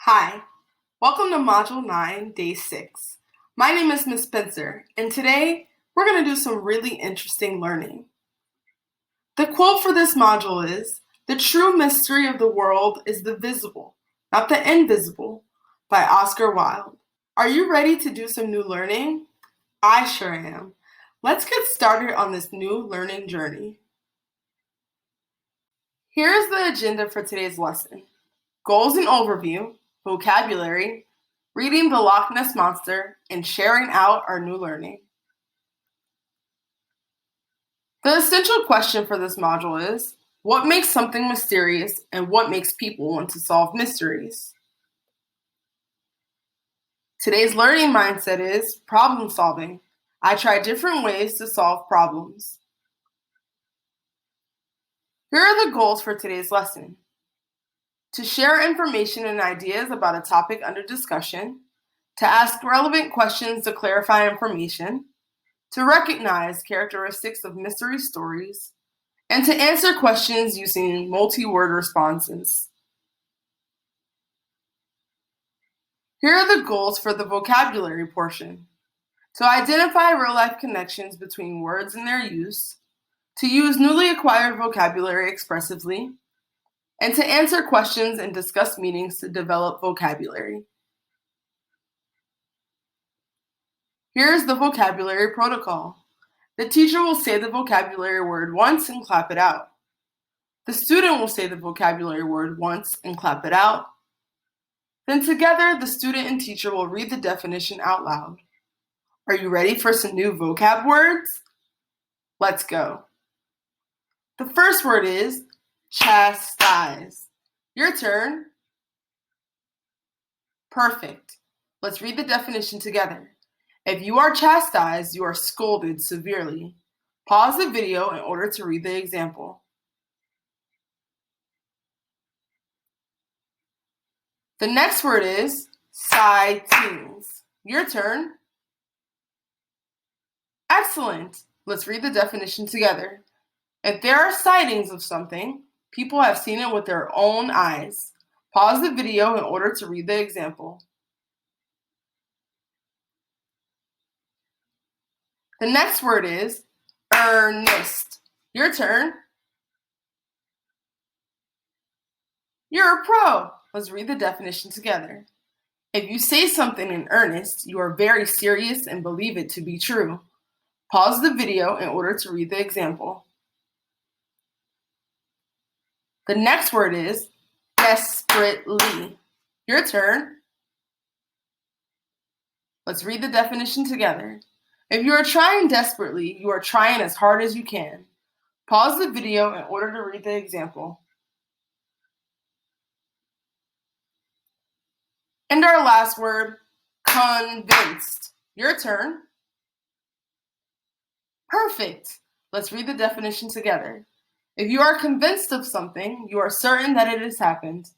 Hi, welcome to Module 9, Day 6. My name is Miss Spencer, and today we're going to do some really interesting learning. The quote for this module is, "The true mystery of the world is the visible, not the invisible," by Oscar Wilde. Are you ready to do some new learning? I sure am. Let's get started on this new learning journey. Here is the agenda for today's lesson. Goals and overview, vocabulary, reading the Loch Ness Monster, and sharing out our new learning. The essential question for this module is, what makes something mysterious and what makes people want to solve mysteries? Today's learning mindset is problem solving. I try different ways to solve problems. Here are the goals for today's lesson. To share information and ideas about a topic under discussion, to ask relevant questions to clarify information, to recognize characteristics of mystery stories, and to answer questions using multi-word responses. Here are the goals for the vocabulary portion. To identify real-life connections between words and their use, to use newly acquired vocabulary expressively, and to answer questions and discuss meanings to develop vocabulary. Here is the vocabulary protocol. The teacher will say the vocabulary word once and clap it out. The student will say the vocabulary word once and clap it out. Then together, the student and teacher will read the definition out loud. Are you ready for some new vocab words? Let's go. The first word is chastise. Your turn. Perfect. Let's read the definition together. If you are chastised, you are scolded severely. Pause the video in order to read the example. The next word is sightings. Your turn. Excellent. Let's read the definition together. If there are sightings of something, people have seen it with their own eyes. Pause the video in order to read the example. The next word is earnest. Your turn. You're a pro. Let's read the definition together. If you say something in earnest, you are very serious and believe it to be true. Pause the video in order to read the example. The next word is desperately. Your turn. Let's read the definition together. If you are trying desperately, you are trying as hard as you can. Pause the video in order to read the example. And our last word, convinced. Your turn. Perfect. Let's read the definition together. If you are convinced of something, you are certain that it has happened.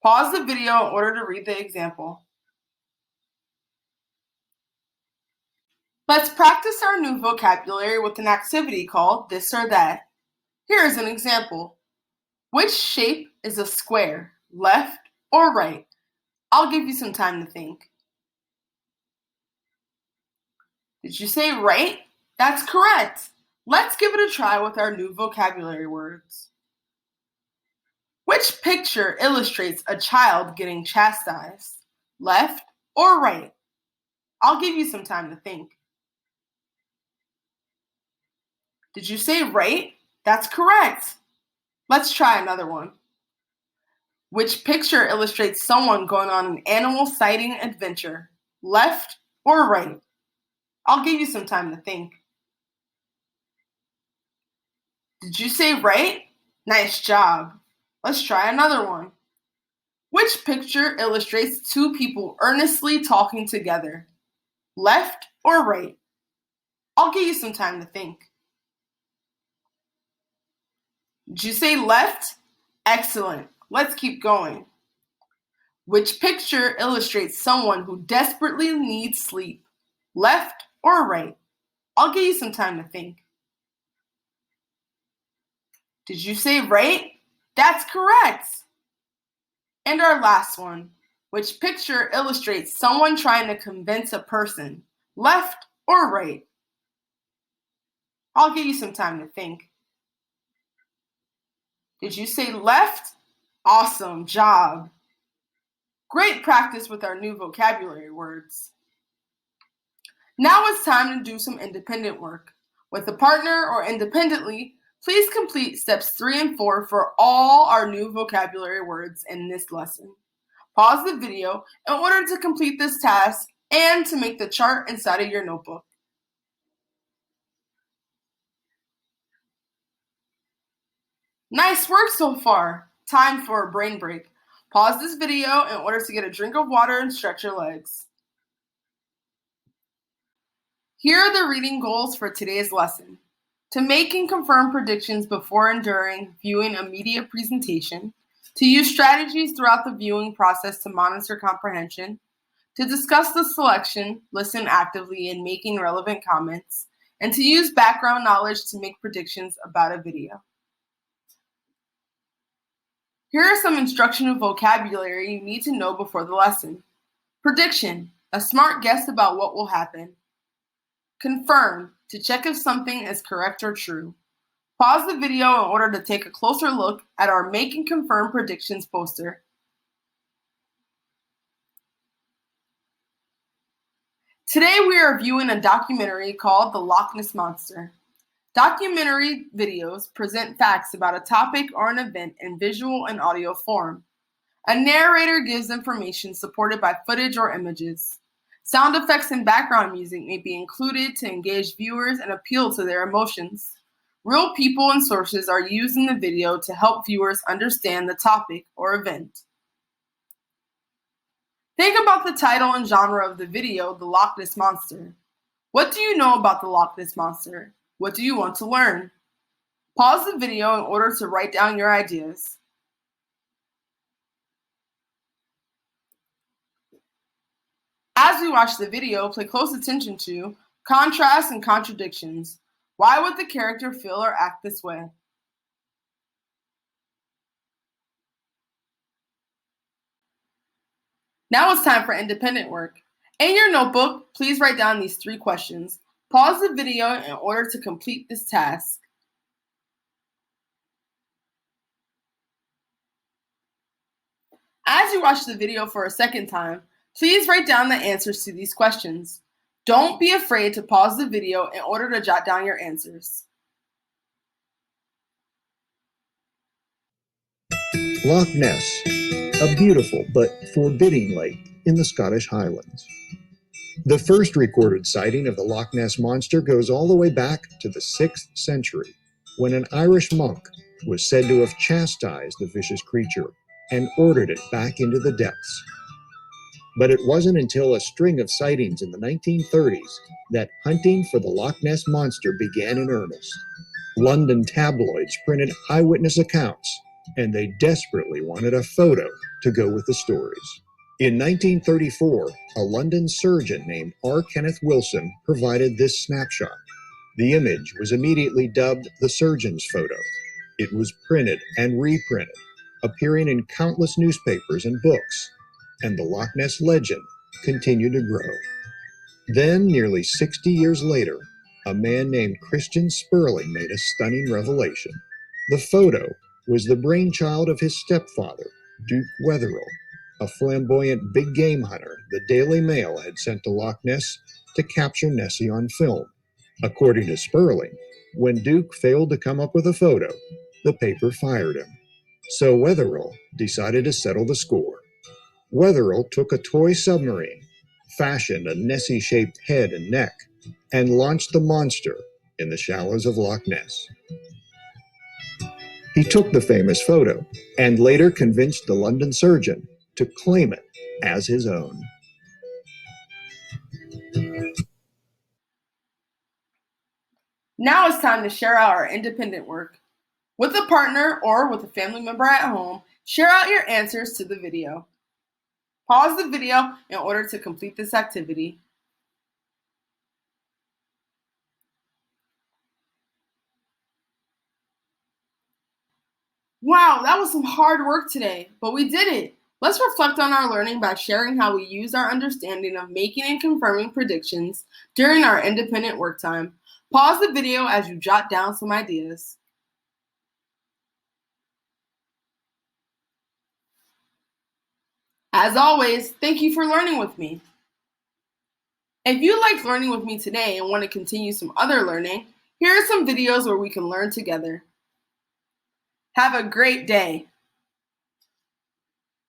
Pause the video in order to read the example. Let's practice our new vocabulary with an activity called this or that. Here is an example. Which shape is a square, left or right? I'll give you some time to think. Did you say right? That's correct. Let's give it a try with our new vocabulary words. Which picture illustrates a child getting chastised, left or right? I'll give you some time to think. Did you say right? That's correct. Let's try another one. Which picture illustrates someone going on an animal sighting adventure, left or right? I'll give you some time to think. Did you say right? Nice job. Let's try another one. Which picture illustrates two people earnestly talking together, left or right? I'll give you some time to think. Did you say left? Excellent. Let's keep going. Which picture illustrates someone who desperately needs sleep, left or right? I'll give you some time to think. Did you say right? That's correct. And our last one. Which picture illustrates someone trying to convince a person, left or right? I'll give you some time to think. Did you say left? Awesome job. Great practice with our new vocabulary words. Now it's time to do some independent work. With a partner or independently, please complete steps 3 and 4 for all our new vocabulary words in this lesson. Pause the video in order to complete this task and to make the chart inside of your notebook. Nice work so far. Time for a brain break. Pause this video in order to get a drink of water and stretch your legs. Here are the reading goals for today's lesson. To make and confirm predictions before and during viewing a media presentation, to use strategies throughout the viewing process to monitor comprehension, to discuss the selection, listen actively in making relevant comments, and to use background knowledge to make predictions about a video. Here are some instructional vocabulary you need to know before the lesson. Prediction, a smart guess about what will happen. Confirm, to check if something is correct or true. Pause the video in order to take a closer look at our Make and Confirm Predictions poster. Today we are viewing a documentary called The Loch Ness Monster. Documentary videos present facts about a topic or an event in visual and audio form. A narrator gives information supported by footage or images. Sound effects and background music may be included to engage viewers and appeal to their emotions. Real people and sources are used in the video to help viewers understand the topic or event. Think about the title and genre of the video, The Loch Ness Monster. What do you know about the Loch Ness Monster? What do you want to learn? Pause the video in order to write down your ideas. As we watch the video, pay close attention to contrasts and contradictions. Why would the character feel or act this way? Now it's time for independent work. In your notebook, please write down these 3 questions. Pause the video in order to complete this task. As you watch the video for a second time, please write down the answers to these questions. Don't be afraid to pause the video in order to jot down your answers. Loch Ness, a beautiful but forbidding lake in the Scottish Highlands. The first recorded sighting of the Loch Ness Monster goes all the way back to the 6th century, when an Irish monk was said to have chastised the vicious creature and ordered it back into the depths. But it wasn't until a string of sightings in the 1930s that hunting for the Loch Ness Monster began in earnest. London tabloids printed eyewitness accounts, and they desperately wanted a photo to go with the stories. In 1934, a London surgeon named R. Kenneth Wilson provided this snapshot. The image was immediately dubbed the surgeon's photo. It was printed and reprinted, appearing in countless newspapers and books, and the Loch Ness legend continued to grow. Then, nearly 60 years later, a man named Christian Sperling made a stunning revelation. The photo was the brainchild of his stepfather, Duke Wetherell, a flamboyant big game hunter the Daily Mail had sent to Loch Ness to capture Nessie on film. According to Sperling, when Duke failed to come up with a photo, the paper fired him. So Wetherell decided to settle the score. Wetherell took a toy submarine, fashioned a Nessie-shaped head and neck, and launched the monster in the shallows of Loch Ness. He took the famous photo and later convinced the London surgeon to claim it as his own. Now it's time to share out our independent work. With a partner or with a family member at home, share out your answers to the video. Pause the video in order to complete this activity. Wow, that was some hard work today, but we did it. Let's reflect on our learning by sharing how we use our understanding of making and confirming predictions during our independent work time. Pause the video as you jot down some ideas. As always, thank you for learning with me. If you liked learning with me today and want to continue some other learning, here are some videos where we can learn together. Have a great day.